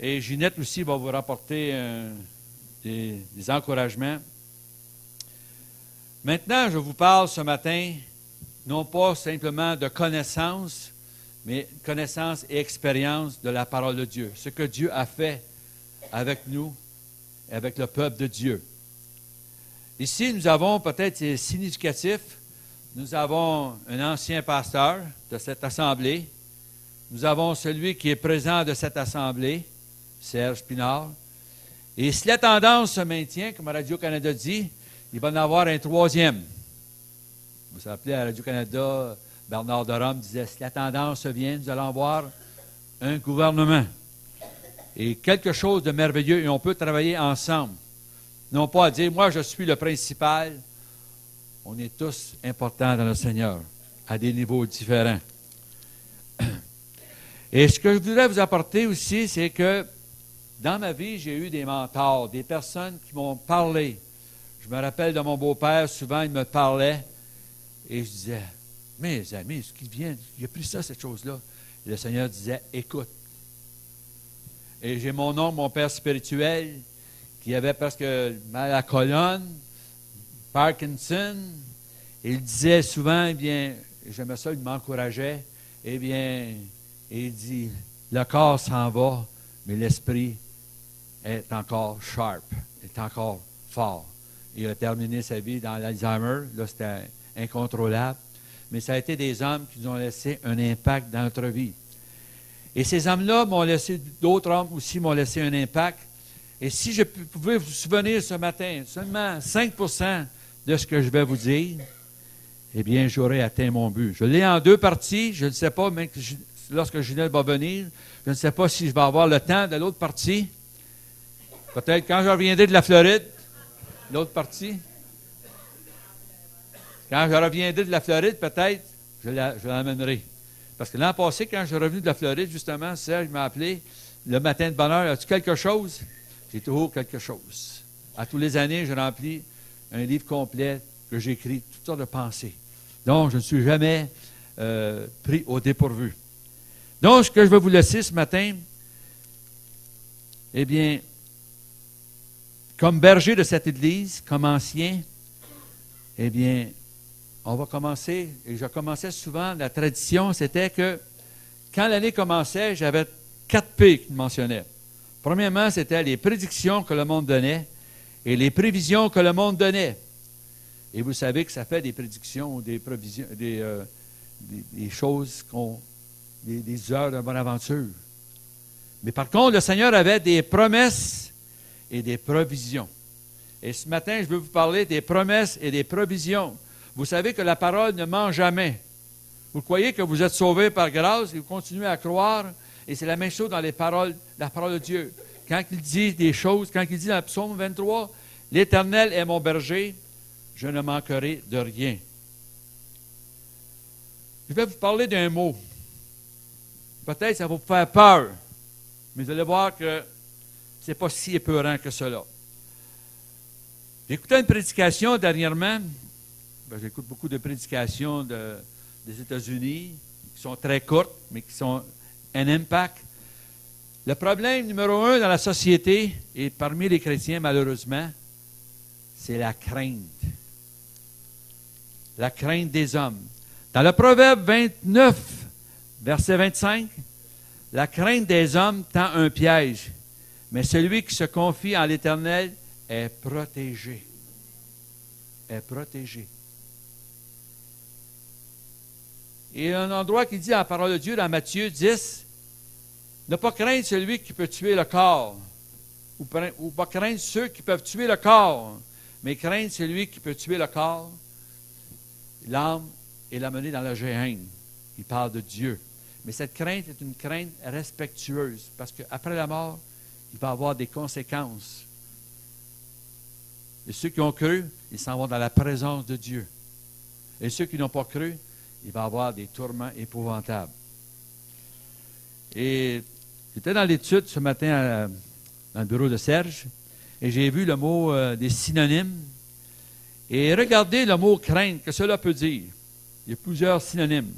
Et Ginette aussi va vous rapporter des encouragements. Maintenant, je vous parle ce matin, non pas simplement de connaissance, mais connaissance et expérience de la parole de Dieu. Ce que Dieu a fait avec nous, avec le peuple de Dieu. Ici, nous avons, peut-être c'est significatif, nous avons un ancien pasteur de cette assemblée. Nous avons celui qui est présent de cette assemblée, Serge Pinard. Et si la tendance se maintient, comme Radio-Canada dit, il va en avoir un troisième. Vous vous rappelez, à Radio-Canada, Bernard de Rome disait, si la tendance se vient, nous allons avoir un gouvernement. Et quelque chose de merveilleux, et on peut travailler ensemble. Non pas à dire, moi je suis le principal. On est tous importants dans le Seigneur, à des niveaux différents. Et ce que je voudrais vous apporter aussi, c'est que dans ma vie, j'ai eu des mentors, des personnes qui m'ont parlé. Je me rappelle de mon beau-père, souvent il me parlait et je disais, mes amis, ce qui vient, il a pris ça, cette chose-là. Et le Seigneur disait, écoute. Et j'ai mon oncle, mon père spirituel, qui avait presque mal à la colonne, Parkinson. Et il disait souvent, eh bien, j'aimais ça, il m'encourageait, eh bien, il dit, le corps s'en va, mais l'esprit est encore sharp, est encore fort. Il a terminé sa vie dans l'Alzheimer, là c'était incontrôlable, mais ça a été des hommes qui nous ont laissé un impact dans notre vie. Et ces hommes-là m'ont laissé, d'autres hommes aussi m'ont laissé un impact. Et si je pouvais vous souvenir ce matin, seulement 5% de ce que je vais vous dire, eh bien, j'aurais atteint mon but. Je l'ai en deux parties, je ne sais pas, mais lorsque Ginette va venir, je ne sais pas si je vais avoir le temps de l'autre partie. Peut-être quand je reviendrai de la Floride, l'autre partie. Quand je reviendrai de la Floride, peut-être, je l'amènerai. Parce que l'an passé, quand je suis revenu de la Floride, justement, Serge m'a appelé le matin de bonne heure. As-tu quelque chose? J'ai toujours quelque chose. À tous les années, je remplis un livre complet que j'écris, toutes sortes de pensées. Donc, je ne suis jamais pris au dépourvu. Donc, ce que je vais vous laisser ce matin, eh bien, comme berger de cette Église, comme ancien, eh bien, on va commencer, et je commençais souvent, la tradition, c'était que quand l'année commençait, j'avais 4 P qui mentionnaient. Premièrement, c'était les prédictions que le monde donnait et les prévisions que le monde donnait. Et vous savez que ça fait des prédictions, des prévisions, des choses, des heures de bonne aventure. Mais par contre, le Seigneur avait des promesses et des provisions. Et ce matin, je veux vous parler des promesses et des provisions. Vous savez que la parole ne ment jamais. Vous croyez que vous êtes sauvés par grâce et vous continuez à croire. Et c'est la même chose dans la parole de Dieu. Quand il dit des choses, quand il dit dans le psaume 23, « L'Éternel est mon berger, je ne manquerai de rien. » Je vais vous parler d'un mot. Peut-être ça va vous faire peur, mais vous allez voir que ce n'est pas si épeurant que cela. J'ai écouté une prédication dernièrement. J'écoute beaucoup de prédications des États-Unis qui sont très courtes, mais qui sont un impact. Le problème numéro 1 dans la société et parmi les chrétiens, malheureusement, c'est la crainte. La crainte des hommes. Dans le Proverbe 29, verset 25, la crainte des hommes tend un piège, mais celui qui se confie en l'Éternel est protégé. Est protégé. Et il y a un endroit qui dit dans la parole de Dieu, dans Matthieu 10, ne pas craindre celui qui peut tuer le corps, ou pas craindre ceux qui peuvent tuer le corps, mais craindre celui qui peut tuer le corps, l'âme, et l'amener dans le Géhenne. Il parle de Dieu. Mais cette crainte est une crainte respectueuse, parce qu'après la mort, il va y avoir des conséquences. Et ceux qui ont cru, ils s'en vont dans la présence de Dieu. Et ceux qui n'ont pas cru, il va y avoir des tourments épouvantables. Et j'étais dans l'étude ce matin dans le bureau de Serge, et j'ai vu le mot des synonymes. Et regardez le mot crainte, que cela peut dire. Il y a plusieurs synonymes.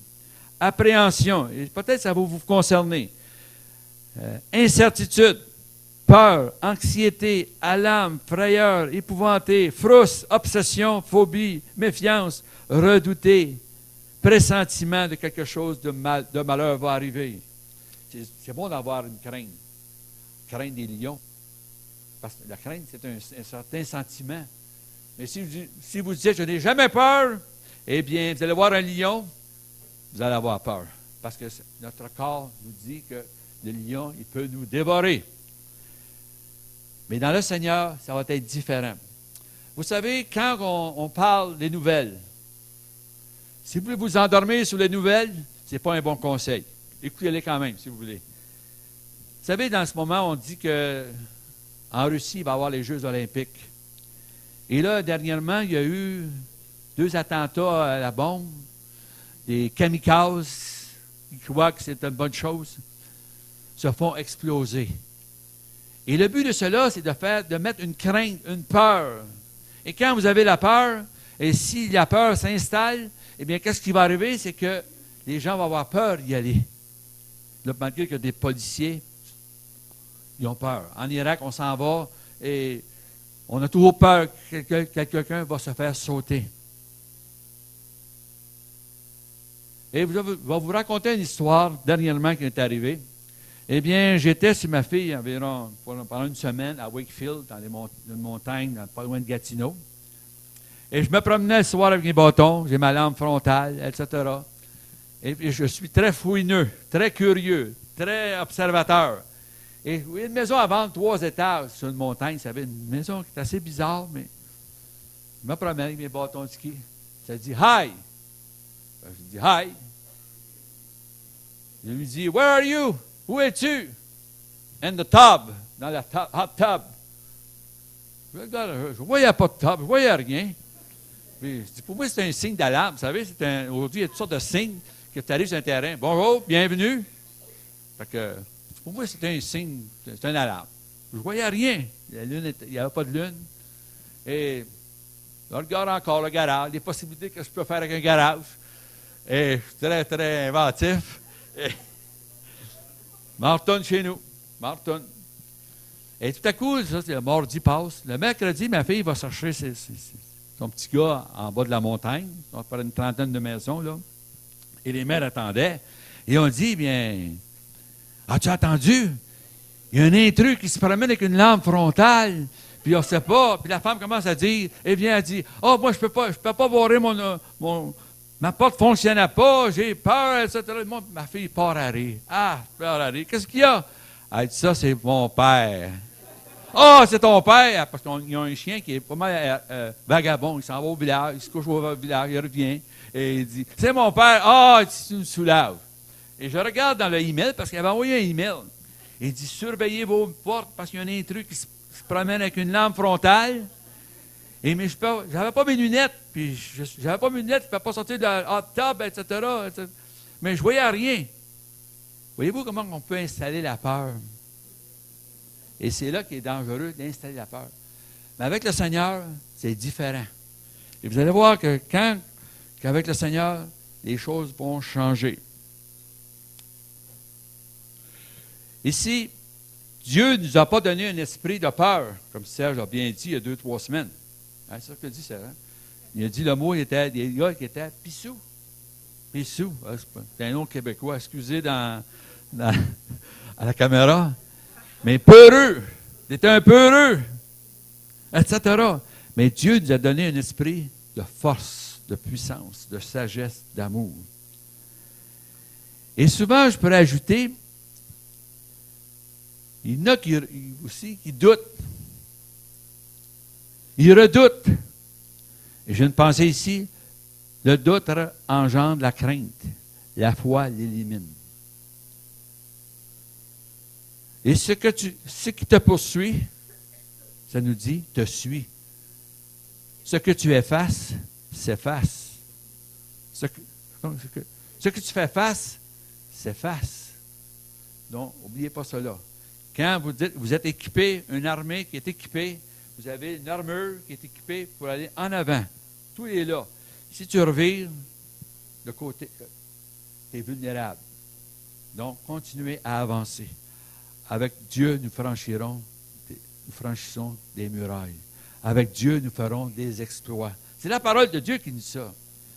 Appréhension, et peut-être ça va vous concerner. Incertitude, peur, anxiété, alarme, frayeur, épouvanté, frousse, obsession, phobie, méfiance, redouté, pressentiment de quelque chose de malheur va arriver. C'est bon d'avoir une crainte. Crainte des lions. Parce que la crainte, c'est un certain sentiment. Mais si vous dites, je n'ai jamais peur, eh bien, vous allez voir un lion, vous allez avoir peur. Parce que notre corps nous dit que le lion, il peut nous dévorer. Mais dans le Seigneur, ça va être différent. Vous savez, quand on parle des nouvelles, si vous voulez vous endormir sur les nouvelles, ce n'est pas un bon conseil. Écoutez-les quand même, si vous voulez. Vous savez, dans ce moment, on dit qu'en Russie, il va y avoir les Jeux olympiques. Et là, dernièrement, il y a eu 2 attentats à la bombe, des kamikazes qui croient que c'est une bonne chose, se font exploser. Et le but de cela, c'est de mettre une crainte, une peur. Et quand vous avez la peur, et si la peur s'installe, eh bien, qu'est-ce qui va arriver? C'est que les gens vont avoir peur d'y aller. Là, malgré que des policiers, ils ont peur. En Irak, on s'en va et on a toujours peur que quelqu'un va se faire sauter. Et je vais vous raconter une histoire dernièrement qui est arrivée. Eh bien, j'étais sur ma fille environ pendant une semaine à Wakefield, dans les montagnes, pas loin de Gatineau. Et je me promenais le soir avec mes bâtons, j'ai ma lampe frontale, etc. Et puis, je suis très fouineux, très curieux, très observateur. Et il y a une maison à vendre 3 étages sur une montagne. Ça avait une maison qui est assez bizarre, mais je me promène avec mes bâtons de ski. Ça dit « Hi ». Je dis « Hi ». Je lui dis « Where are you? Où es-tu? » « In the tub. » Dans la hot tub. Je ne voyais pas de tub, je ne voyais rien. Puis, je dis, pour moi, c'est un signe d'alarme. Vous savez, aujourd'hui, il y a toutes sortes de signes que tu arrives sur un terrain. Bonjour, bienvenue. Fait que, pour moi, c'était un signe, c'est un alarme. Je ne voyais rien. La lune il n'y avait pas de lune. Et je regarde encore le garage, les possibilités que je peux faire avec un garage. Et je suis très, très inventif. Et je retourne chez nous. Je retourne. Et tout à coup, ça, le mardi passe. Le mercredi, ma fille va chercher son petit gars en bas de la montagne. On va faire une trentaine de maisons, là. Et les mères attendaient. Et on dit, bien, as-tu entendu? Il y a un intrus qui se promène avec une lampe frontale. Puis on ne sait pas. Puis la femme commence à dire, eh bien, elle dit, oh, moi, je peux pas barrer ma porte ne fonctionnait pas, j'ai peur, etc. Ma fille part à rire. Ah, part à rire. Qu'est-ce qu'il y a? Elle dit, ça, c'est mon père. Ah, oh, c'est ton père! Parce qu'ils ont un chien qui est pas mal vagabond. Il s'en va au village, il se couche au village, il revient. Et il dit, c'est mon père. Ah, oh, tu me soulages. Et je regarde dans le email, parce qu'il avait envoyé un email. Il dit, surveillez vos portes, parce qu'il y a un intrus qui se promène avec une lampe frontale. Et mais je n'avais pas mes lunettes, puis j'avais pas mes lunettes, je ne pouvais pas sortir de la hot tub, etc. Mais je ne voyais rien. Voyez-vous comment on peut installer la peur? Et c'est là qu'il est dangereux d'installer la peur. Mais avec le Seigneur, c'est différent. Et vous allez voir qu'avec le Seigneur, les choses vont changer. Ici, Dieu ne nous a pas donné un esprit de peur, comme Serge a bien dit il y a 2-3 semaines. Hein, c'est ça que tu as dit, Serge. Hein? Il a dit le mot, il était des gars qui étaient pissous. Pissous. C'est un nom québécois, excusez à la caméra. Mais peureux. Il était un peureux. Etc. Mais Dieu nous a donné un esprit de force, de puissance, de sagesse, d'amour. Et souvent, je pourrais ajouter, il y en a aussi qui doutent. Ils redoutent. Et j'ai une pensée ici, le doute engendre la crainte. La foi l'élimine. Et ce qui te poursuit, ça nous dit, te suit. Ce que tu effaces, s'efface. Ce que tu fais face, s'efface. Donc, n'oubliez pas cela. Quand vous êtes équipé, une armée qui est équipée, vous avez une armure qui est équipée pour aller en avant. Tout est là. Si tu revires, le côté, tu es vulnérable. Donc, continuez à avancer. Avec Dieu, nous franchirons nous franchissons des murailles. Avec Dieu, nous ferons des exploits. C'est la parole de Dieu qui nous dit ça.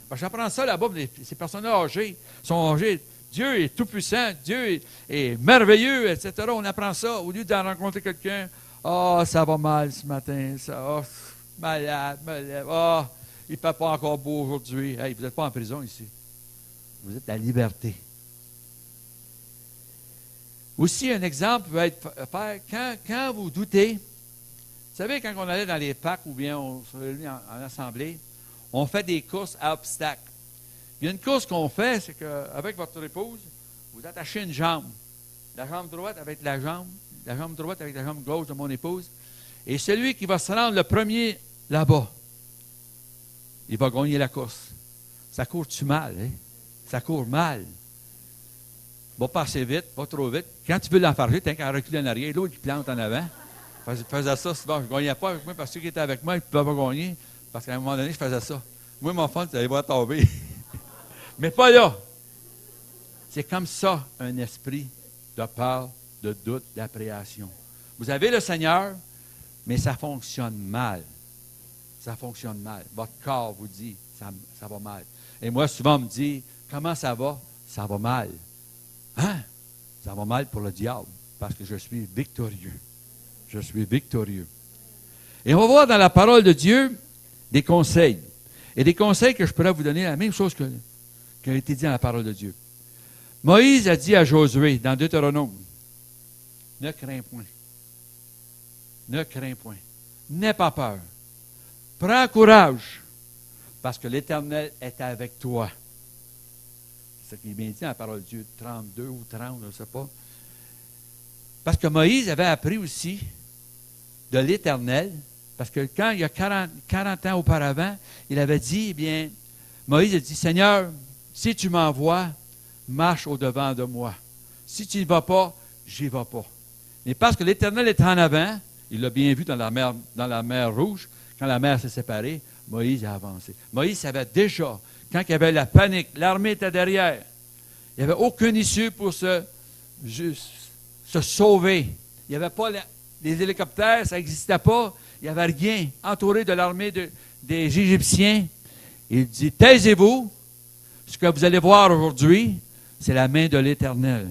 Parce que j'apprends ça là-bas, ces personnes-là âgées sont âgées. Dieu est tout-puissant, Dieu est merveilleux, etc. On apprend ça. Au lieu d'en rencontrer quelqu'un, ah, ça va mal ce matin, ça, malade, il ne fait pas encore beau aujourd'hui. Hey, vous n'êtes pas en prison ici. Vous êtes à la liberté. Aussi, un exemple peut être quand vous doutez. Vous savez, quand on allait dans les parcs ou bien on se réunit en assemblée, on fait des courses à obstacles. Il y a une course qu'on fait, c'est qu'avec votre épouse, vous attachez une jambe. La jambe droite avec la jambe droite avec la jambe gauche de mon épouse. Et celui qui va se rendre le premier là-bas, il va gagner la course. Ça court-tu mal, hein? Ça court mal. Va pas assez vite, pas trop vite. Quand tu veux l'enfarger, tu as qu'à reculer en arrière. L'autre qui plante en avant. Je faisais ça souvent. Je ne gagnais pas avec moi parce que ceux qui étaient avec moi, ils ne pouvaient pas gagner. Parce qu'à un moment donné, je faisais ça. Moi, mon fond, tu allais voir tomber. Mais pas là. C'est comme ça, un esprit de peur, de doute, d'appréhension. Vous avez le Seigneur, mais ça fonctionne mal. Ça fonctionne mal. Votre corps vous dit, ça va mal. Et moi, souvent, on me dit, comment ça va? Ça va mal. Hein? Ça va mal pour le diable, parce que je suis victorieux. Je suis victorieux. Et on va voir dans la parole de Dieu des conseils. Et des conseils que je pourrais vous donner, la même chose qui a été dit dans la parole de Dieu. Moïse a dit à Josué, dans Deutéronome, ne crains point. Ne crains point. N'aie pas peur. Prends courage, parce que l'Éternel est avec toi. C'est ce qui est bien dit dans la parole de Dieu, 32 ou 30, je ne sais pas. Parce que Moïse avait appris aussi de l'Éternel, parce que quand il y a 40 ans auparavant, il avait dit, eh bien, Moïse a dit, Seigneur, si tu m'envoies, marche au-devant de moi. Si tu n'y vas pas, j'y vais pas. Mais parce que l'Éternel est en avant, il l'a bien vu dans la mer Rouge, quand la mer s'est séparée, Moïse a avancé. Moïse savait déjà, quand il y avait la panique, l'armée était derrière, il n'y avait aucune issue pour se sauver. Il n'y avait pas les hélicoptères, ça n'existait pas. Il n'y avait rien. Entouré de l'armée des Égyptiens, il dit, taisez-vous, ce que vous allez voir aujourd'hui, c'est la main de l'Éternel.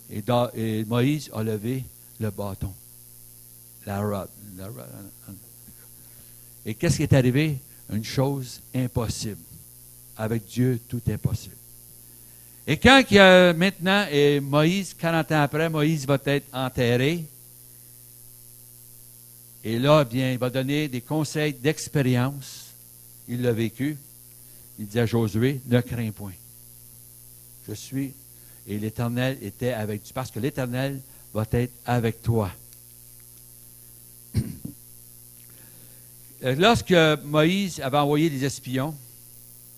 Et Moïse a levé le bâton. La rod. Et qu'est-ce qui est arrivé? Une chose impossible. Avec Dieu, tout est possible. Et quand il y a maintenant, et Moïse, 40 ans après, Moïse va être enterré. Et là, bien, il va donner des conseils d'expérience. Il l'a vécu. Il dit à Josué, ne crains point. Je suis, et l'Éternel était avec toi, parce que l'Éternel va être avec toi. Lorsque Moïse avait envoyé des espions,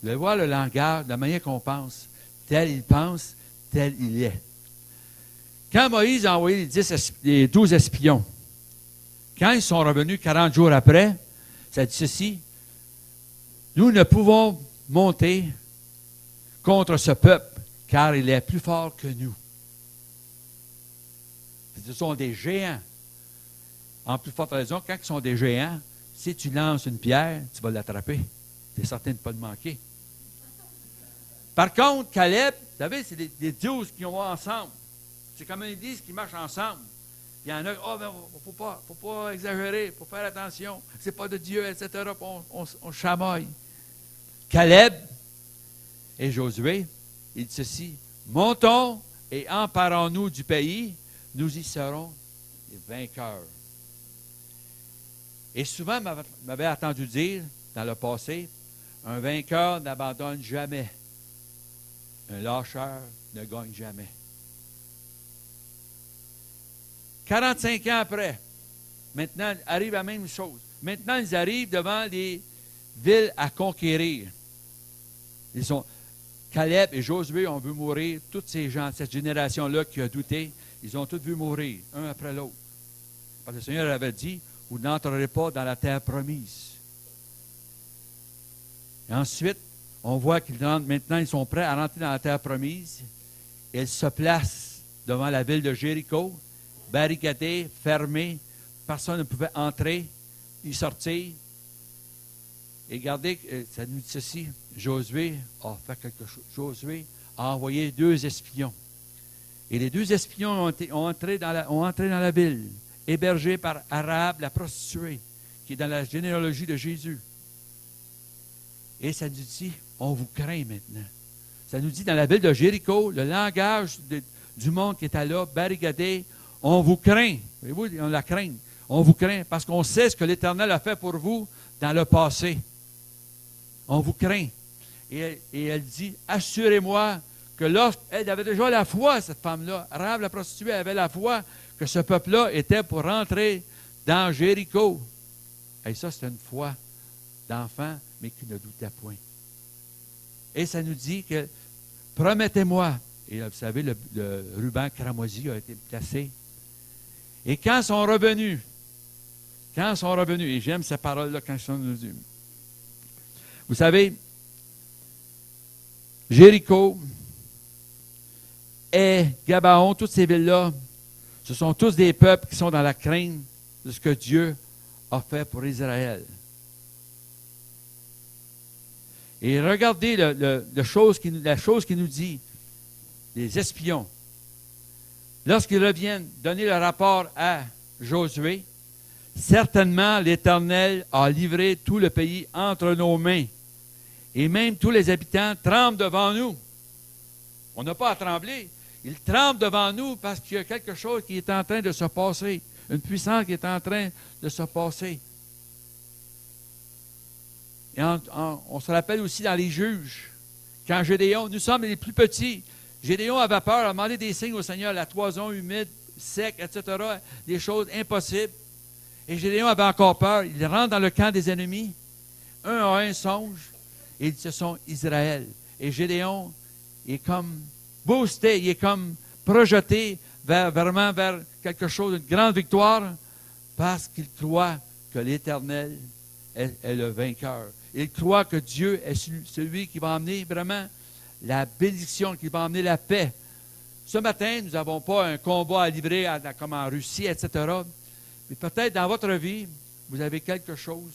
vous allez voir le langage, la manière qu'on pense. Tel il pense, tel il est. Quand Moïse a envoyé les 12 espions, quand ils sont revenus 40 jours après, ça dit ceci, nous ne pouvons monter contre ce peuple, car il est plus fort que nous. Ce sont des géants. En plus forte raison, quand ils sont des géants, si tu lances une pierre, tu vas l'attraper. Tu es certain de ne pas le manquer. Par contre, Caleb, vous savez, c'est des 12 qui vont ensemble. C'est comme une église qui marche ensemble. Il y en a, faut pas exagérer, il faut faire attention, c'est pas de Dieu, etc. On chamaille. Caleb et Josué, ils disent ceci, montons et emparons-nous du pays, nous y serons les vainqueurs. Et souvent, m'avait entendu dire, dans le passé, un vainqueur n'abandonne jamais. Un lâcheur ne gagne jamais. 45 ans après, maintenant, arrive la même chose. Maintenant, ils arrivent devant les villes à conquérir. Caleb et Josué ont vu mourir, tous ces gens, cette génération-là qui a douté, ils ont tous vu mourir, un après l'autre. Parce que le Seigneur avait dit, vous n'entrerez pas dans la terre promise. Et ensuite, on voit qu'ils rentrent, maintenant, ils sont prêts à rentrer dans la terre promise. Ils se placent devant la ville de Jéricho, barricadés, fermés, personne ne pouvait entrer ni sortir. Et regardez, ça nous dit ceci, Josué a fait quelque chose. Josué a envoyé 2 espions. Et les 2 espions ont entré dans la ville, hébergés par Arabe, la prostituée, qui est dans la généalogie de Jésus. Et ça nous dit, on vous craint maintenant. Ça nous dit dans la ville de Jéricho, le langage du monde qui était là, barricadé, on vous craint. Voyez-vous, on la craint. On vous craint parce qu'on sait ce que l'Éternel a fait pour vous dans le passé. On vous craint. Et elle dit, assurez-moi que lorsqu'elle avait déjà la foi, cette femme-là, Rahab la prostituée avait la foi que ce peuple-là était pour rentrer dans Jéricho. Et ça, c'est une foi d'enfant, mais qui ne doutait point. Et ça nous dit que, promettez-moi, et vous savez, le ruban cramoisi a été placé. Et quand ils sont revenus, et j'aime ces paroles-là quand ils sont revenus, vous savez, Jéricho et Gabaon, toutes ces villes-là, ce sont tous des peuples qui sont dans la crainte de ce que Dieu a fait pour Israël. Et regardez la chose qui nous dit, les espions. Lorsqu'ils reviennent donner le rapport à Josué, certainement l'Éternel a livré tout le pays entre nos mains. Et même tous les habitants tremblent devant nous. On n'a pas à trembler. Ils tremblent devant nous parce qu'il y a quelque chose qui est en train de se passer. Une puissance qui est en train de se passer. Et on se rappelle aussi dans les juges, quand Gédéon, nous sommes les plus petits, Gédéon avait peur, a demandé des signes au Seigneur, la toison humide, sec, etc., des choses impossibles. Et Gédéon avait encore peur. Il rentre dans le camp des ennemis. Un a un songe, et ils se sont Israël. Et Gédéon est comme boosté, il est comme projeté vraiment vers quelque chose, une grande victoire, parce qu'il croit que l'Éternel est le vainqueur. Il croit que Dieu est celui qui va emmener vraiment la bénédiction, qui va emmener la paix. Ce matin, nous n'avons pas un combat à livrer comme en Russie, etc. Mais peut-être dans votre vie, vous avez quelque chose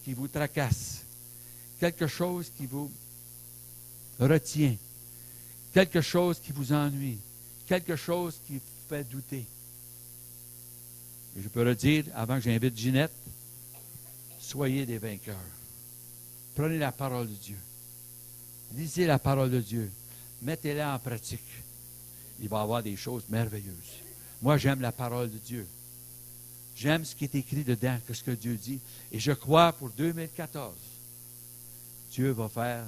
qui vous tracasse, quelque chose qui vous retient, quelque chose qui vous ennuie, quelque chose qui vous fait douter. Et je peux le dire, avant que j'invite Ginette, soyez des vainqueurs. Prenez la parole de Dieu. Lisez la parole de Dieu. Mettez-la en pratique. Il va y avoir des choses merveilleuses. Moi, j'aime la parole de Dieu. J'aime ce qui est écrit dedans, que ce que Dieu dit. Et je crois pour 2014, Dieu va faire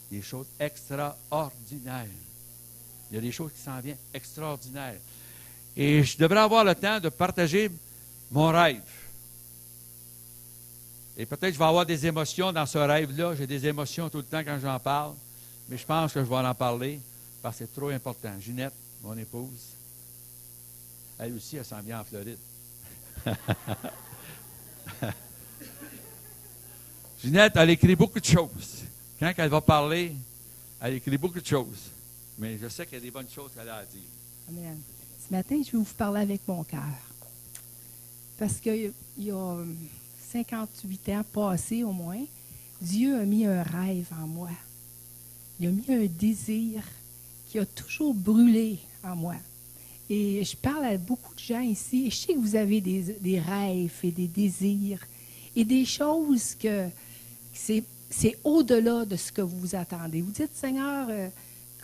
des choses extraordinaires. Il y a des choses qui s'en viennent extraordinaires. Et je devrais avoir le temps de partager mon rêve. Et peut-être que je vais avoir des émotions dans ce rêve-là. J'ai des émotions tout le temps quand j'en parle. Mais je pense que je vais en parler parce que c'est trop important. Ginette, mon épouse, elle aussi, elle s'en vient en Floride. Ginette, elle écrit beaucoup de choses. Quand elle va parler, elle écrit beaucoup de choses. Mais je sais qu'il y a des bonnes choses qu'elle a à dire. Amen. Ce matin, je vais vous parler avec mon cœur. Parce qu'il y a 58 ans passés au moins, Dieu a mis un rêve en moi. Il a mis un désir qui a toujours brûlé en moi. Et je parle à beaucoup de gens ici, et je sais que vous avez des rêves et des désirs et des choses que c'est au-delà de ce que vous vous attendez. Vous dites, Seigneur,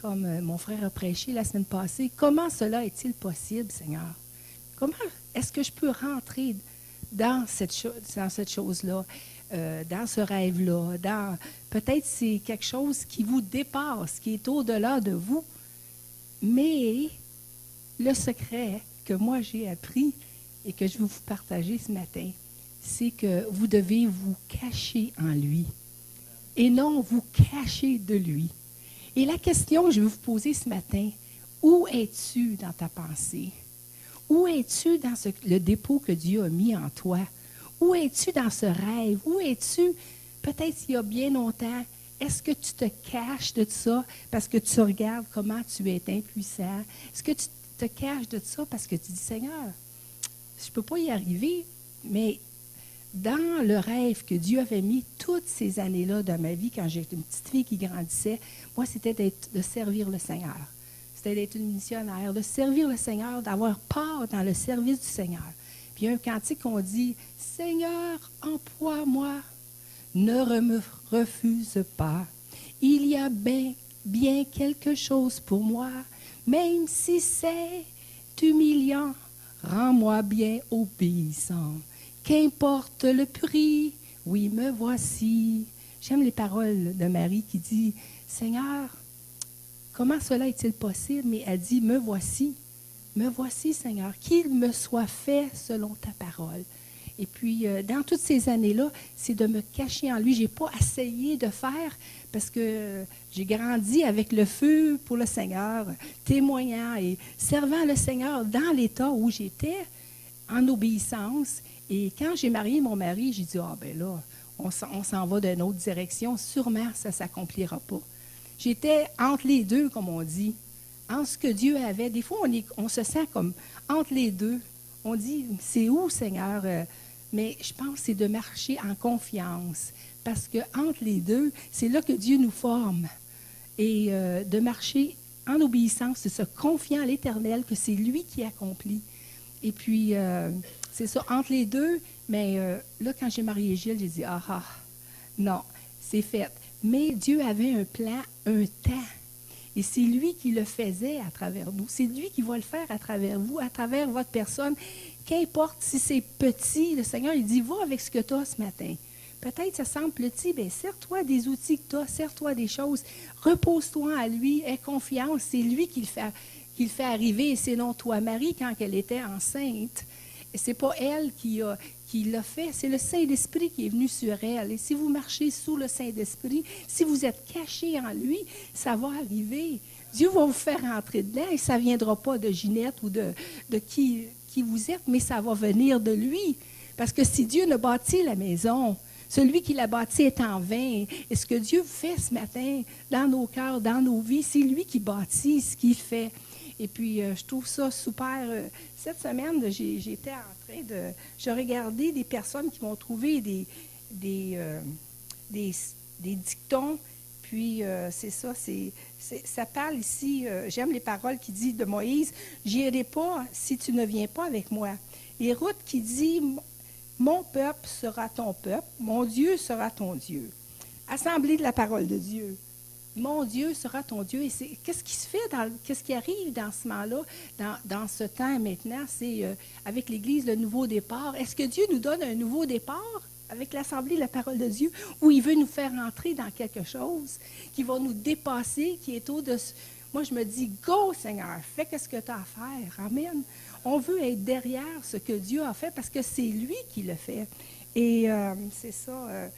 comme mon frère a prêché la semaine passée, comment cela est-il possible, Seigneur? Comment est-ce que je peux rentrer dans cette chose-là, dans ce rêve-là? Peut-être c'est quelque chose qui vous dépasse, qui est au-delà de vous, mais le secret que moi j'ai appris et que je vais vous partager ce matin, c'est que vous devez vous cacher en lui et non vous cacher de lui. Et la question que je vais vous poser ce matin, où es-tu dans ta pensée? Où es-tu dans le dépôt que Dieu a mis en toi? Où es-tu dans ce rêve? Où es-tu, peut-être il y a bien longtemps, est-ce que tu te caches de ça parce que tu regardes comment tu es impuissant? Est-ce que tu te caches de ça parce que tu dis, Seigneur, je ne peux pas y arriver, mais dans le rêve que Dieu avait mis toutes ces années-là dans ma vie, quand j'étais une petite fille qui grandissait, moi, c'était de servir le Seigneur. C'était d'être une missionnaire, de servir le Seigneur, d'avoir part dans le service du Seigneur. Puis il y a un cantique qu'on dit « Seigneur, emploie-moi, ne me refuse pas. Il y a bien quelque chose pour moi, même si c'est humiliant, rends-moi bien obéissant. Qu'importe le prix, oui, me voici. » J'aime les paroles de Marie qui dit « Seigneur, comment cela est-il possible? » Mais elle dit « Me voici, Seigneur, qu'il me soit fait selon ta parole. » Et puis, dans toutes ces années-là, c'est de me cacher en lui. Je n'ai pas essayé de faire parce que j'ai grandi avec le feu pour le Seigneur, témoignant et servant le Seigneur dans l'état où j'étais, en obéissance. Et quand j'ai marié mon mari, j'ai dit, ah ben là, on s'en va d'une autre direction. Sûrement, ça ne s'accomplira pas. J'étais entre les deux, comme on dit, entre ce que Dieu avait. Des fois, on se sent comme entre les deux. On dit, c'est où, Seigneur? Mais je pense que c'est de marcher en confiance. Parce que entre les deux, c'est là que Dieu nous forme. Et de marcher en obéissance, de se confier à l'Éternel, que c'est lui qui accomplit. Et puis, c'est ça, entre les deux. Mais là, quand j'ai marié Gilles, j'ai dit, non, c'est fait. Mais Dieu avait un plan, un temps. Et c'est lui qui le faisait à travers nous. C'est lui qui va le faire à travers vous, à travers votre personne. Qu'importe si c'est petit, le Seigneur, il dit, va avec ce que tu as ce matin. Peut-être ça semble petit, bien, sers-toi des outils que tu as, sers-toi des choses. Repose-toi à lui, aie confiance. C'est lui qui le fait arriver, et c'est non toi. Marie, quand elle était enceinte, c'est pas elle qui l'a fait, c'est le Saint-Esprit qui est venu sur elle. Et si vous marchez sous le Saint-Esprit, si vous êtes caché en lui, ça va arriver. Dieu va vous faire entrer dedans et ça ne viendra pas de Ginette ou de qui vous êtes, mais ça va venir de lui. Parce que si Dieu ne bâtit la maison, celui qui l'a bâti est en vain. Et ce que Dieu fait ce matin dans nos cœurs, dans nos vies, c'est lui qui bâtit ce qu'il fait. Et puis, je trouve ça super. Cette semaine, j'étais en train de... Je regardais des personnes qui m'ont trouvé des dictons. Puis, c'est ça, ça parle ici, j'aime les paroles qui disent de Moïse, « J'irai pas si tu ne viens pas avec moi. » Et Ruth qui dit, « Mon peuple sera ton peuple, mon Dieu sera ton Dieu. » Assemblée de la parole de Dieu. Mon Dieu sera ton Dieu. Et qu'est-ce qui se fait, qu'est-ce qui arrive dans ce moment-là, dans ce temps maintenant, c'est avec l'Église, le nouveau départ. Est-ce que Dieu nous donne un nouveau départ avec l'Assemblée de la parole de Dieu, ou il veut nous faire entrer dans quelque chose qui va nous dépasser, qui est au-dessus? Moi, je me dis, go Seigneur, fais ce que tu as à faire. Amen. On veut être derrière ce que Dieu a fait parce que c'est lui qui le fait. Et c'est ça,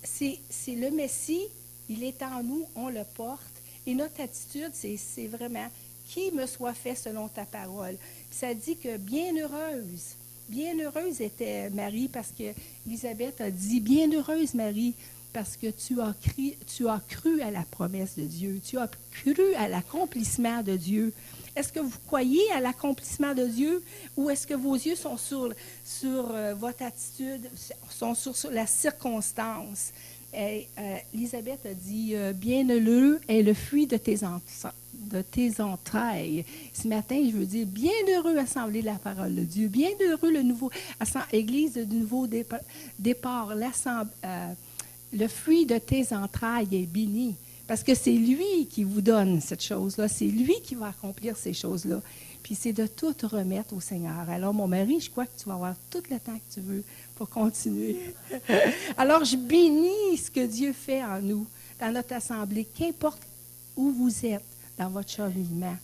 c'est le Messie. Il est en nous, on le porte. Et notre attitude, c'est vraiment « Qui me soit fait selon ta parole ». Ça dit que bienheureuse était Marie parce que Élisabeth a dit « Bienheureuse Marie parce que tu as cru à la promesse de Dieu, tu as cru à l'accomplissement de Dieu ». Est-ce que vous croyez à l'accomplissement de Dieu ou est-ce que vos yeux sont sur votre attitude, sont sur la circonstance? Élisabeth a dit « Bienheureux est le fruit de tes entrailles. » Ce matin, je veux dire « Bienheureux assemblée de la parole de Dieu. Bienheureux le nouveau Église du nouveau départ. Le fruit de tes entrailles est béni. » Parce que c'est lui qui vous donne cette chose-là. C'est lui qui va accomplir ces choses-là. Puis c'est de tout remettre au Seigneur. Alors, mon mari, je crois que tu vas avoir tout le temps que tu veux pour continuer. Alors, je bénis ce que Dieu fait en nous, dans notre assemblée, qu'importe où vous êtes dans votre cheminement.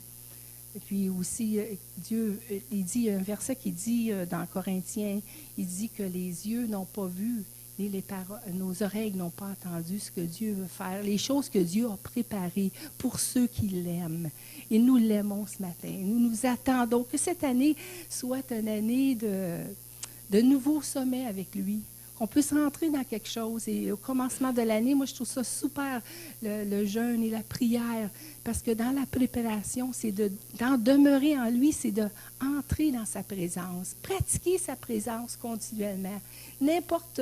Et puis aussi, Dieu, il dit un verset qui dit dans Corinthiens, il dit que les yeux n'ont pas vu, ni les paroles, nos oreilles n'ont pas entendu ce que Dieu veut faire, les choses que Dieu a préparées pour ceux qui l'aiment. Et nous l'aimons ce matin. Nous nous attendons que cette année soit une année de nouveaux sommets avec lui, qu'on puisse rentrer dans quelque chose. Et au commencement de l'année, moi, je trouve ça super, le jeûne et la prière, parce que dans la préparation, c'est d'en demeurer en lui, c'est d'entrer dans sa présence, pratiquer sa présence continuellement. N'importe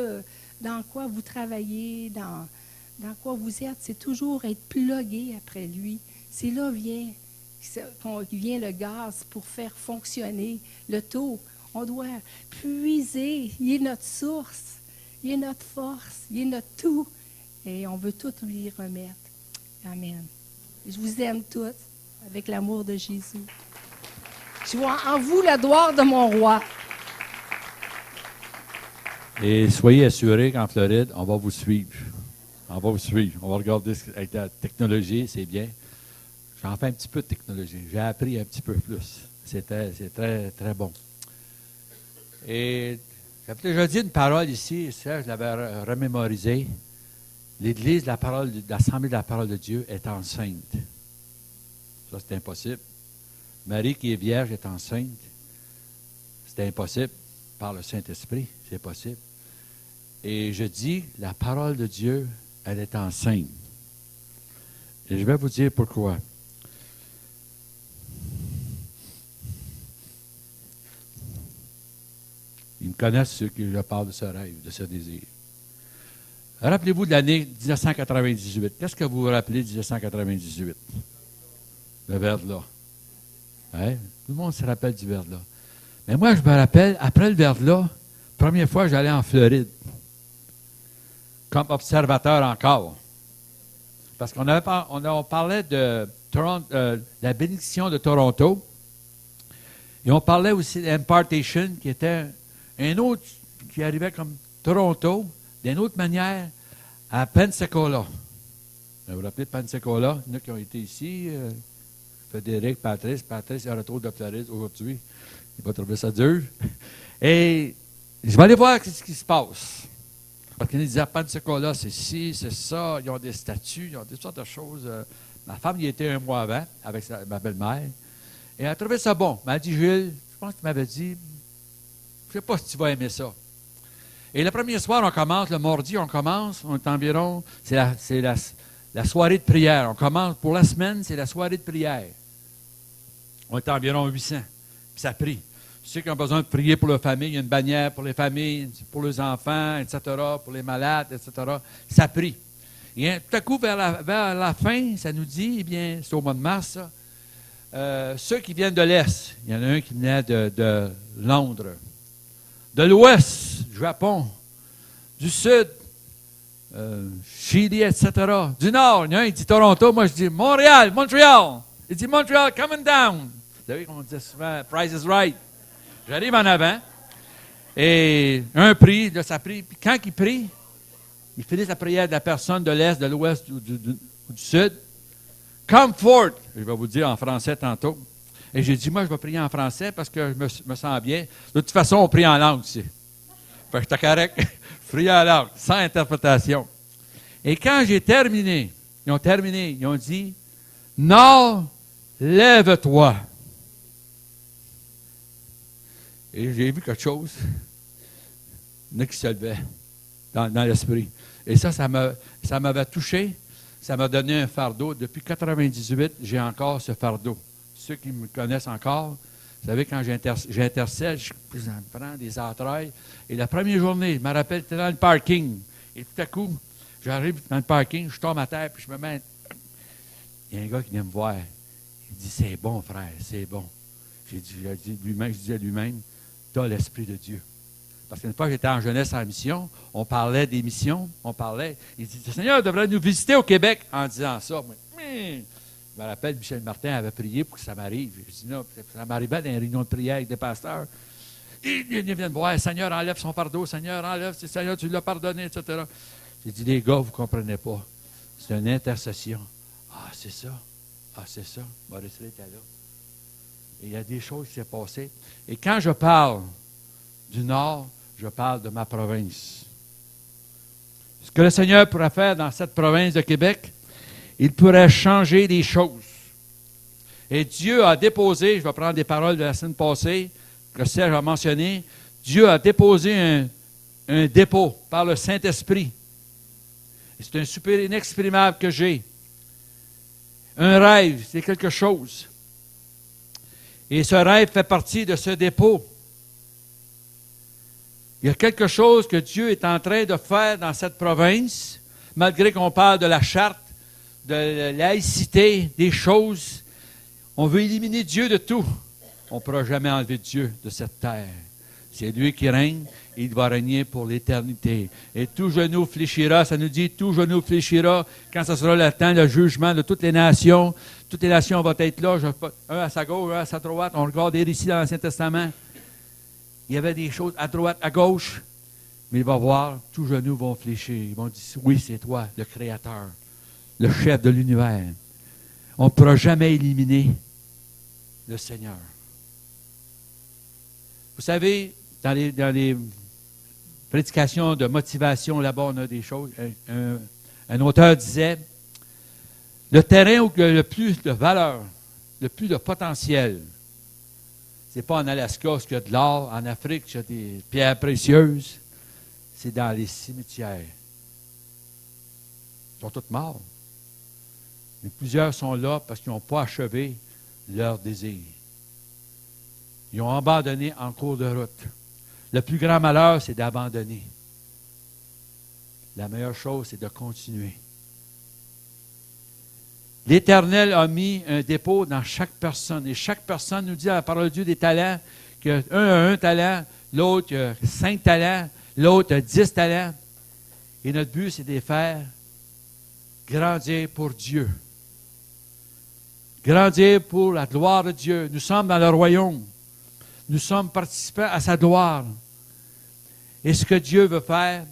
dans quoi vous travaillez, dans quoi vous êtes, c'est toujours être plugué après lui. C'est là vient le gaz pour faire fonctionner le taux. On doit puiser. Il est notre source, il est notre force, il est notre tout. Et on veut tout lui remettre. Amen. Je vous aime tous avec l'amour de Jésus. Je vois en vous la gloire de mon roi. Et soyez assurés qu'en Floride, on va vous suivre. On va vous suivre. On va regarder avec la technologie, c'est bien. J'en fais un petit peu de technologie. J'ai appris un petit peu plus. C'est très, très bon. Et j'avais déjà dit une parole ici, ça, je l'avais remémorisée. L'Église, l'Assemblée de la parole de Dieu est enceinte. Ça, c'est impossible. Marie qui est vierge est enceinte. C'est impossible. Par le Saint-Esprit, c'est possible. Et je dis, la parole de Dieu, elle est enceinte. Et je vais vous dire pourquoi. Ils me connaissent ceux qui je parle de ce rêve, de ce désir. Rappelez-vous de l'année 1998. Qu'est-ce que vous vous rappelez de 1998? Le verglas. Hein? Tout le monde se rappelle du verglas. Mais moi, je me rappelle, après le verglas, première fois, j'allais en Floride. Comme observateur encore. Parce on parlait de la bénédiction de Toronto. Et on parlait aussi d'impartation, qui était un autre, qui arrivait comme Toronto, d'une autre manière, à Pensacola. Vous vous rappelez de Pensacola? Il y en a qui ont été ici. Frédéric, Patrice est en retour de Floride aujourd'hui. Il va trouver ça dur. Et je vais aller voir ce qui se passe. Parce qu'il disait, Pensacola, c'est ci, c'est ça. Ils ont des statues, ils ont des sortes de choses. Ma femme y était un mois avant, avec ma belle-mère. Et elle a trouvé ça bon. Elle m'a dit, Gilles, je pense qu'il m'avait dit, je ne sais pas si tu vas aimer ça. Et le premier soir, on commence, le mardi, on est environ, c'est la soirée de prière. On commence, pour la semaine, c'est la soirée de prière. On est environ 800. Puis ça prie. Ceux qui ont besoin de prier pour leur famille, il y a une bannière pour les familles, pour les enfants, etc., pour les malades, etc. Ça prie. Et tout à coup, vers la fin, ça nous dit, eh bien, c'est au mois de mars, ça, ceux qui viennent de l'Est, il y en a un qui venait de Londres, de l'Ouest, du Japon, du Sud, Chili, etc., du Nord, il y en a un qui dit Toronto, moi je dis Montréal. Il dit Montréal, coming down. Vous savez qu'on dit souvent, Price is right. J'arrive en avant, et un prie, là, ça prie. Puis quand il prie, il finit la prière de la personne de l'Est, de l'Ouest ou du Sud. Come forth, je vais vous dire en français tantôt. Et j'ai dit, moi, je vais prier en français parce que je me sens bien. De toute façon, on prie en langue ici. Fait que j'étais correct. Je prie en langue, sans interprétation. Et quand j'ai terminé, ils ont dit, Nord, lève-toi. Et j'ai vu quelque chose. Il y en a qui se levaient dans l'esprit. Et ça m'avait touché. Ça m'a donné un fardeau. Depuis 1998, j'ai encore ce fardeau. Ceux qui me connaissent encore, vous savez, quand j'intercède, je prends des entrailles. Et la première journée, je me rappelle, j'étais dans le parking. Et tout à coup, j'arrive dans le parking, je tombe à terre, puis je me mets. Il y a un gars qui vient me voir. Il dit, c'est bon, frère, c'est bon. Je disais à lui-même, tu as l'Esprit de Dieu. Parce qu'une fois que j'étais en jeunesse en mission, on parlait des missions, il dit, le Seigneur devrait nous visiter au Québec en disant ça. Moi, je me rappelle, Michel Martin avait prié pour que ça m'arrive. Je dis, non, ça m'arrivait dans une réunion de prière avec des pasteurs. Il vient me voir, Seigneur, enlève son fardeau, Seigneur, Seigneur, tu l'as pardonné, etc. J'ai dit, les gars, vous ne comprenez pas. C'est une intercession. Ah, c'est ça. Maurice était là. Et il y a des choses qui s'est passées. Et quand je parle du Nord, je parle de ma province. Ce que le Seigneur pourrait faire dans cette province de Québec, il pourrait changer les choses. Et Dieu a déposé, je vais prendre des paroles de la semaine passée, que Serge a mentionné, Dieu a déposé un dépôt par le Saint-Esprit. Et c'est un super inexprimable que j'ai. Un rêve, c'est quelque chose. Et ce rêve fait partie de ce dépôt. Il y a quelque chose que Dieu est en train de faire dans cette province, malgré qu'on parle de la charte, de la laïcité, des choses. On veut éliminer Dieu de tout. On ne pourra jamais enlever Dieu de cette terre. C'est lui qui règne, et il va régner pour l'éternité. Et tout genou fléchira, ça nous dit, tout genou fléchira quand ce sera le temps, le jugement de toutes les nations. Toutes les nations vont être là, un à sa gauche, un à sa droite. On regarde des récits dans l'Ancien Testament. Il y avait des choses à droite, à gauche. Mais il va voir, tous genoux vont fléchir. Ils vont dire, oui, c'est toi, le Créateur, le chef de l'univers. On ne pourra jamais éliminer le Seigneur. Vous savez, dans les prédications de motivation, là-bas, on a des choses. Un auteur disait, le terrain où il y a le plus de valeur, le plus de potentiel, c'est pas en Alaska où il y a de l'or, en Afrique où il y a des pierres précieuses, c'est dans les cimetières. Ils sont tous morts. Mais plusieurs sont là parce qu'ils n'ont pas achevé leur désir. Ils ont abandonné en cours de route. Le plus grand malheur, c'est d'abandonner. La meilleure chose, c'est de continuer. L'Éternel a mis un dépôt dans chaque personne. Et chaque personne nous dit à la parole de Dieu des talents, qu'un a un talent, l'autre a 5 talents, l'autre a 10 talents. Et notre but, c'est de les faire grandir pour Dieu. Grandir pour la gloire de Dieu. Nous sommes dans le royaume. Nous sommes participants à sa gloire. Et ce que Dieu veut faire,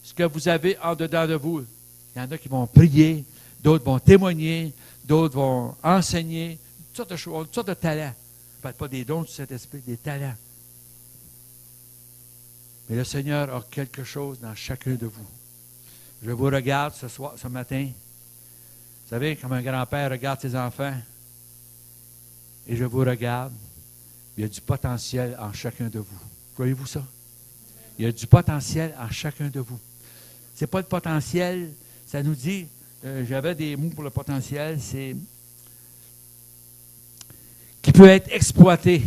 ce que vous avez en dedans de vous, il y en a qui vont prier, d'autres vont témoigner, d'autres vont enseigner, toutes sortes de choses, toutes sortes de talents. Je ne parle pas des dons du Saint-Esprit, des talents. Mais le Seigneur a quelque chose dans chacun de vous. Je vous regarde ce matin. Vous savez, comme un grand-père regarde ses enfants, et je vous regarde, il y a du potentiel en chacun de vous. Voyez-vous ça? Il y a du potentiel en chacun de vous. Ce n'est pas le potentiel, ça nous dit, j'avais des mots pour le potentiel, c'est qui peut être exploité,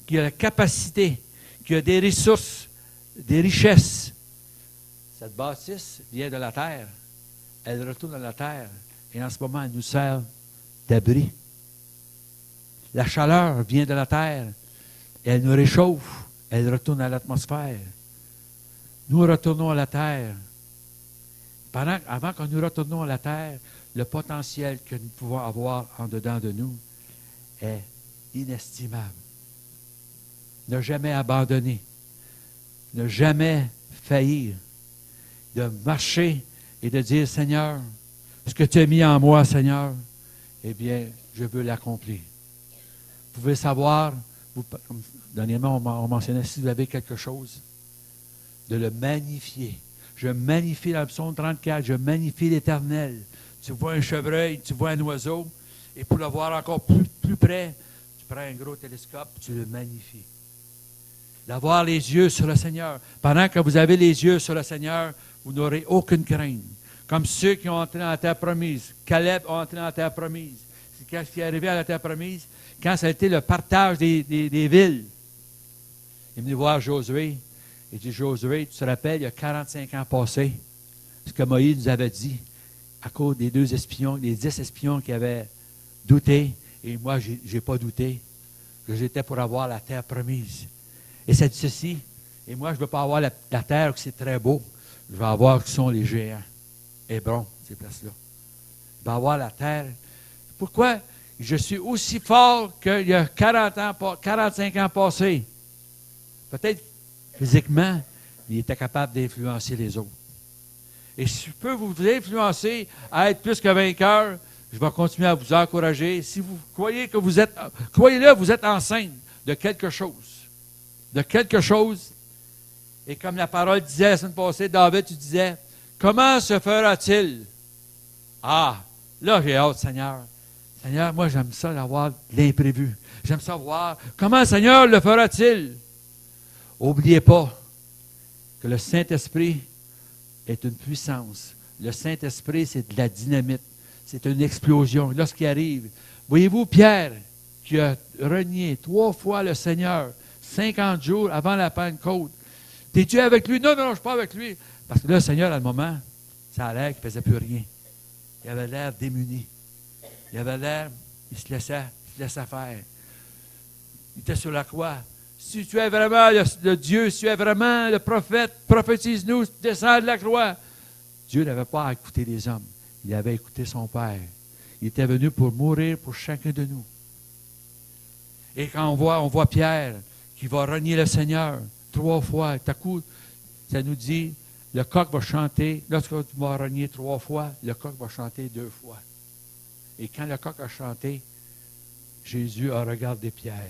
qui a la capacité, qui a des ressources, des richesses. Cette bâtisse vient de la terre. Elle retourne à la terre. Et en ce moment, elle nous sert d'abri. La chaleur vient de la terre. Et elle nous réchauffe. Elle retourne à l'atmosphère. Nous retournons à la terre. Avant que nous retournons à la terre, le potentiel que nous pouvons avoir en dedans de nous est inestimable. Ne jamais abandonner. Ne jamais faillir. De marcher et de dire, Seigneur, ce que tu as mis en moi, Seigneur, eh bien, je veux l'accomplir. Vous pouvez savoir, dernièrement, on mentionnait, si vous avez quelque chose, de le magnifier. Je magnifie dans le psaume 34, je magnifie l'Éternel. Tu vois un chevreuil, tu vois un oiseau, et pour le voir encore plus près, tu prends un gros télescope, tu le magnifies. D'avoir les yeux sur le Seigneur. Pendant que vous avez les yeux sur le Seigneur, vous n'aurez aucune crainte. Comme ceux qui ont entré dans la terre promise. Caleb a entré dans la terre promise. C'est ce qui est arrivé à la terre promise, quand ça a été le partage des villes. Il est venu voir Josué. Il dit, Josué, tu te rappelles, il y a 45 ans passés, ce que Moïse nous avait dit, à cause des 2 espions, des 10 espions qui avaient douté, et moi, je n'ai pas douté, que j'étais pour avoir la terre promise. Et ça dit ceci, et moi, je ne veux pas avoir la terre où c'est très beau, je veux avoir qui sont les géants. Hébron, ces places-là. Je veux avoir la terre. Pourquoi je suis aussi fort qu'il y a 45 ans passés? Peut-être physiquement, il était capable d'influencer les autres. Et si je peux vous influencer à être plus que vainqueur, je vais continuer à vous encourager. Si vous croyez que vous êtes, croyez-le, vous êtes enceinte de quelque chose. De quelque chose. Et comme la parole disait la semaine passée, David, tu disais, comment se fera-t-il? Ah, là j'ai hâte, Seigneur. Seigneur, moi j'aime ça d'avoir de l'imprévu. J'aime ça voir comment, Seigneur, le fera-t-il? N'oubliez pas que le Saint-Esprit est une puissance. Le Saint-Esprit, c'est de la dynamite. C'est une explosion. Lorsqu'il arrive, voyez-vous Pierre, qui a renié 3 fois le Seigneur, 50 jours avant la Pentecôte. T'es-tu avec lui? Non, non, je ne suis pas avec lui. Parce que là, le Seigneur, à le moment, ça a l'air qu'il ne faisait plus rien. Il avait l'air démuni. Il avait l'air, il se laissait faire. Il était sur la croix. Si tu es vraiment le Dieu, si tu es vraiment le prophète, prophétise-nous, descends de la croix. Dieu n'avait pas à écouter les hommes. Il avait écouté son Père. Il était venu pour mourir pour chacun de nous. Et quand on voit Pierre qui va renier le Seigneur 3 fois, tout à coup, ça nous dit, le coq va chanter, lorsque tu vas renier 3 fois, le coq va chanter 2 fois. Et quand le coq a chanté, Jésus a regardé Pierre.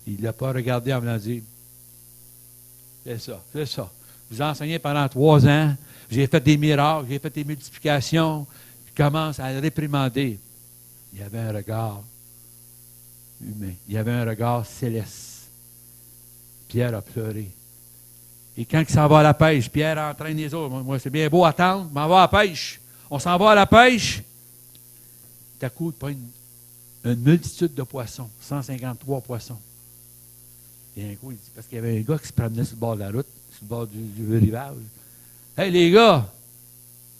Il ne l'a pas regardé en me disant, c'est ça, c'est ça. Vous enseignez pendant 3 ans, j'ai fait des miracles, j'ai fait des multiplications, il commence à le réprimander. Il y avait un regard humain, il y avait un regard céleste. Pierre a pleuré. Et quand il s'en va à la pêche, Pierre entraîne les autres. Moi, c'est bien beau attendre, mais on va à la pêche. On s'en va à la pêche. Tout à coup, il prend une multitude de poissons, 153 poissons. Et un coup, il dit, parce qu'il y avait un gars qui se promenait sur le bord de la route, sur le bord du rivage. Hey les gars,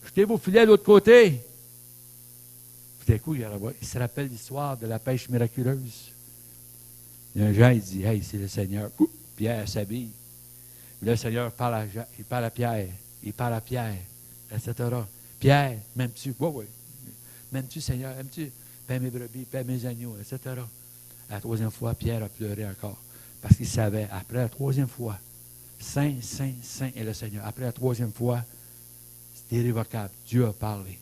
jetez vos filets de l'autre côté. Tout à coup, il se rappelle l'histoire de la pêche miraculeuse. Il y a un gens, il dit, hey, c'est le Seigneur. Pierre s'habille. Le Seigneur parle à Pierre, il parle à Pierre, etc. Pierre, m'aimes-tu? Oui, oui. M'aimes-tu, Seigneur? Aimes-tu? Paie mes brebis, paie mes agneaux, etc. La 3e fois, Pierre a pleuré encore. Parce qu'il savait, après la 3e fois, Saint, Saint, Saint est le Seigneur. Après la 3e fois, c'est irrévocable. Dieu a parlé.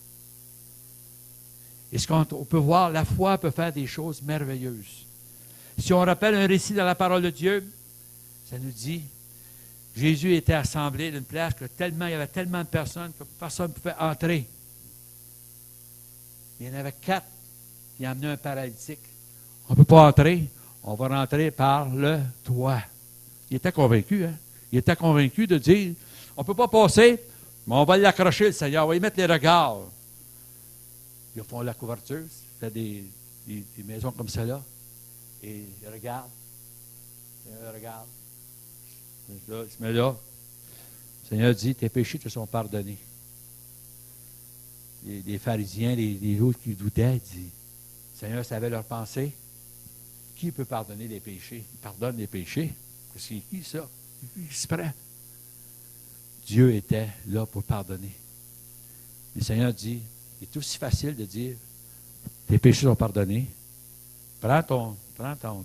Et ce qu'on peut voir, la foi peut faire des choses merveilleuses. Si on rappelle un récit dans la parole de Dieu, ça nous dit, Jésus était assemblé d'une place que il y avait tellement de personnes que personne ne pouvait entrer. Il y en avait 4 qui emmenaient un paralytique. On ne peut pas entrer, on va rentrer par le toit. Il était convaincu, hein? Il était convaincu de dire, on ne peut pas passer, mais on va l'accrocher, le Seigneur, on va y mettre les regards. Ils font la couverture, c'est des maisons comme celle-là, et ils regardent, Là, il se met là. Le Seigneur dit, tes péchés te sont pardonnés. Les pharisiens, les autres qui doutaient, disent, le Seigneur savait leur pensée. Qui peut pardonner les péchés? Il pardonne les péchés. C'est qui ça? Qui se prend? Dieu était là pour pardonner. Le Seigneur dit, il est aussi facile de dire, tes péchés sont pardonnés. Prends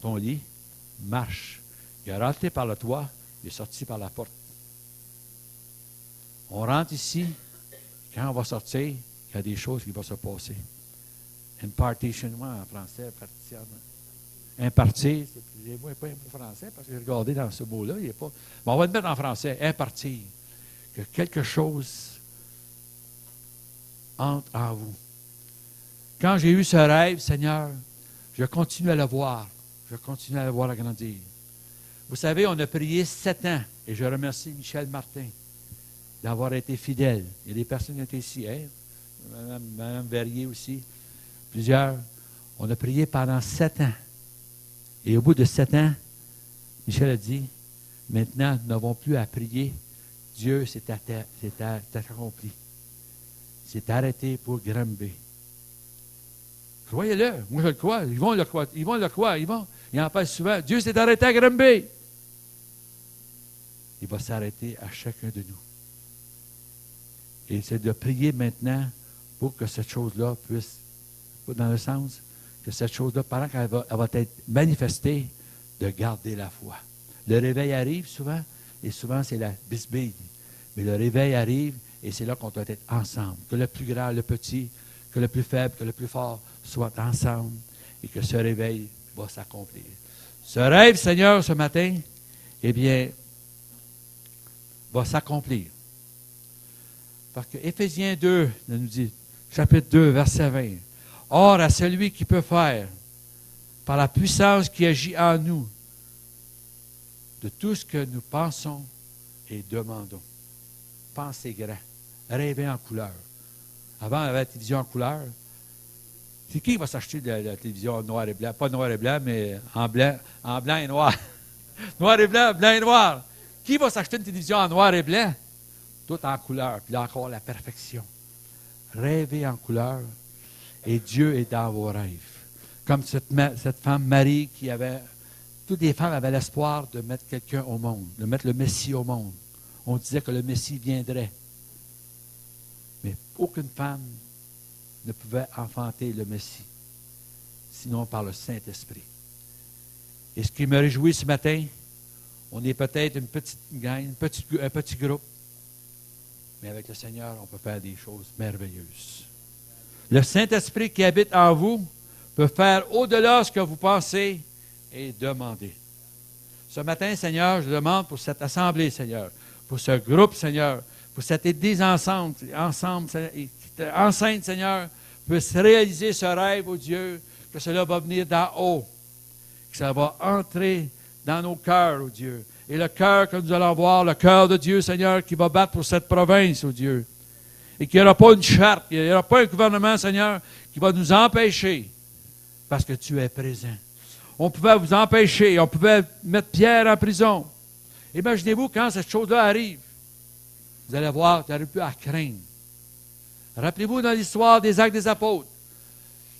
ton lit, marche. Il est rentré par le toit, il est sorti par la porte. On rentre ici, quand on va sortir, il y a des choses qui vont se passer. Impartition, moi en français, impartir, c'est pas un mot français, parce que j'ai regardé dans ce mot-là, il n'est pas. Mais on va le mettre en français, impartir. Que quelque chose entre en vous. Quand j'ai eu ce rêve, Seigneur, je continue à le voir. Je continue à le voir agrandir. Vous savez, on a prié 7 ans, et je remercie Michel Martin d'avoir été fidèle. Il y a des personnes qui ont été ici, hein? Mme Verrier aussi, plusieurs. On a prié pendant 7 ans. Et au bout de 7 ans, Michel a dit, maintenant, nous n'avons plus à prier. Dieu s'est accompli. C'est arrêté pour Granby. Croyez-le, moi je le crois. Ils vont le croire. Ils en parlent souvent. Dieu s'est arrêté à Granby. Il va s'arrêter à chacun de nous. Et c'est de prier maintenant pour que cette chose-là puisse, dans le sens, que cette chose-là, pendant qu'elle va être manifestée, de garder la foi. Le réveil arrive souvent, et souvent c'est la bisbille. Mais le réveil arrive, et c'est là qu'on doit être ensemble. Que le plus grand, le petit, que le plus faible, que le plus fort soient ensemble, et que ce réveil va s'accomplir. Ce rêve, Seigneur, ce matin, eh bien, va s'accomplir. Parce que Éphésiens 2 nous dit, chapitre 2, verset 20, « Or, à celui qui peut faire, par la puissance qui agit en nous, de tout ce que nous pensons et demandons. Pensez grand. Rêvez en couleur. Avant, on avait la télévision en couleur. C'est qui va s'acheter de la télévision en noir et blanc? Pas noir et blanc, mais en blanc et noir. Noir et blanc, blanc et noir. Qui va s'acheter une télévision en noir et blanc? Tout en couleur. Puis là encore, la perfection. Rêvez en couleur et Dieu est dans vos rêves. Comme cette femme Marie qui avait... Toutes les femmes avaient l'espoir de mettre quelqu'un au monde, de mettre le Messie au monde. On disait que le Messie viendrait. Mais aucune femme ne pouvait enfanter le Messie, sinon par le Saint-Esprit. Et ce qui me réjouit ce matin, on est peut-être une petite gang, un petit groupe, mais avec le Seigneur, on peut faire des choses merveilleuses. Le Saint-Esprit qui habite en vous peut faire au-delà de ce que vous pensez et demander. Ce matin, Seigneur, je demande pour cette assemblée, Seigneur, pour ce groupe, Seigneur, pour cette Église ensemble, enceinte, Seigneur, puisse réaliser ce rêve, oh Dieu, que cela va venir d'en haut, que ça va entrer dans nos cœurs, oh Dieu. Et le cœur que nous allons voir, le cœur de Dieu, Seigneur, qui va battre pour cette province, oh Dieu. Et qu'il n'y aura pas une charte, il n'y aura pas un gouvernement, Seigneur, qui va nous empêcher, parce que tu es présent. On pouvait vous empêcher, on pouvait mettre Pierre en prison. Imaginez-vous quand cette chose-là arrive. Vous allez voir, vous n'aurez plus à craindre. Rappelez-vous dans l'histoire des Actes des Apôtres.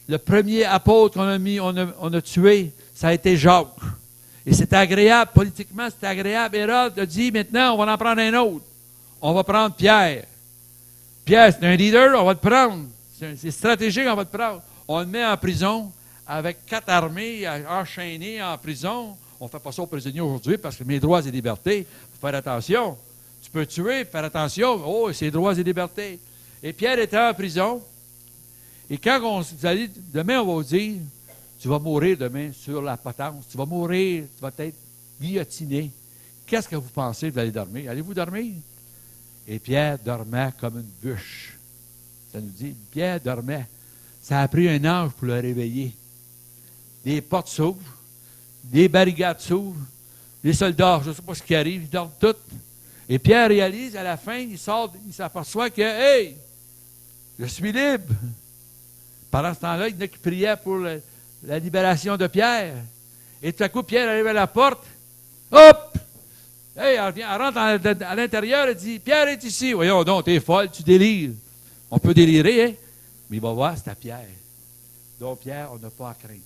Le premier apôtre on a tué, ça a été Jacques. Et c'était agréable, politiquement, c'était agréable. Hérode a dit, maintenant, on va en prendre un autre. On va prendre Pierre. Pierre, c'est un leader, on va le prendre. C'est stratégique, on va le prendre. On le met en prison avec 4 armées enchaînées en prison. On ne fait pas ça aux prisonniers aujourd'hui parce que mes droits et libertés, il faut faire attention. Tu peux tuer, faire attention. Oh, c'est droits et libertés. Et Pierre était en prison. Et quand vous allez, demain, on va vous dire, tu vas mourir demain sur la potence. Tu vas mourir, tu vas être guillotiné. Qu'est-ce que vous pensez? Vous allez dormir? Allez-vous dormir? Et Pierre dormait comme une bûche. Ça nous dit, Pierre dormait. Ça a pris un ange pour le réveiller. Des portes s'ouvrent, des barricades s'ouvrent, les soldats, je ne sais pas ce qui arrive, ils dorment tous. Et Pierre réalise, à la fin, il sort, il s'aperçoit que, hey, je suis libre. Pendant ce temps-là, il y en a qui priaient pour la libération de Pierre. Et tout à coup, Pierre arrive à la porte. Hop! Hey, elle rentre à l'intérieur et dit, Pierre est ici. Voyons donc, t'es folle, tu délires. On peut délirer, hein? Mais il va voir, c'est à Pierre. Donc, Pierre, on n'a pas à craindre.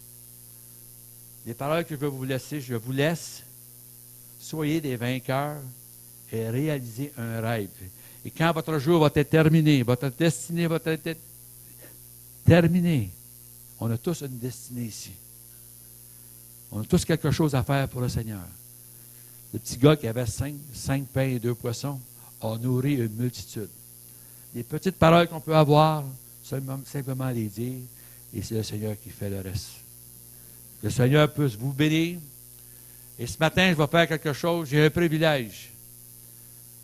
Les paroles que je vais vous laisser, je vous laisse. Soyez des vainqueurs et réalisez un rêve. Et quand votre jour va être terminé, votre destinée va être terminée, on a tous une destinée ici. On a tous quelque chose à faire pour le Seigneur. Le petit gars qui avait 5 pains et 2 poissons a nourri une multitude. Les petites paroles qu'on peut avoir, simplement les dire, et c'est le Seigneur qui fait le reste. Que le Seigneur puisse vous bénir. Et ce matin, je vais faire quelque chose. J'ai un privilège.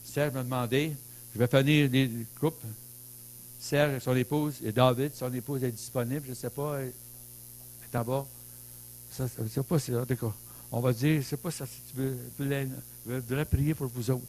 Serge m'a demandé, je vais finir les groupes. Serge et son épouse, et David, son épouse est disponible, je ne sais pas, elle est en bas. Je ne sais pas si, en tout cas, on va dire, je ne sais pas si tu veux prier pour vous autres.